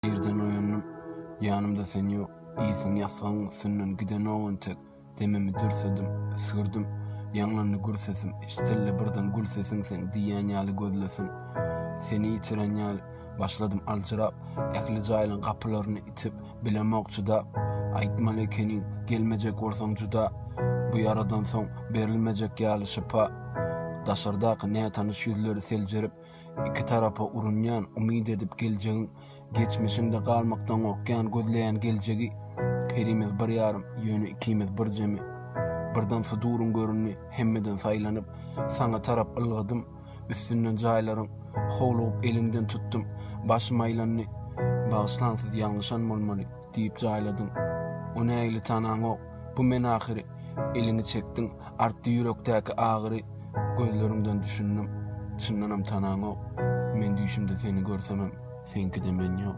Birden oyandım, yanımda sen yok. İyisin yasağın üstünden giden oğun tek. Dememi dürsedim, sürdüm. Yanlarını gür sesim, iştelle birden gül sesin sen diyen yalı gözlesim. Seni itiren yalı, başladım alçırap. Ekli caylın kapılarını itip, bilemokçuda. Aytmalı ekenin, gelmeyecek orsan juda. Bu yaradan son, berilmeyecek yalı şıpa. Daşardaki ne tanış yüzleri selcerip, iki tarafa urunyan, umid edip geleceğin. Geçmişinde kalmaktan okyan gözleyen geleceği. Perimiz bir yarım, yönü ikimiz bir cemi. Birden sudurun görünni, hemmeden saylanıp, sana tarap ılgadım, üstünden caylarım, holup elinden tuttum, başım aylanni, bağışlansız yanlışan olmalı, deyip cayladım. O neyli tanan o, bu men ahiri, elini çektin, arttı yürekteki ağırı, gözlerimden düşündüm, çınlanam tanan o, men düşümde seni görsemem, senki de men yok.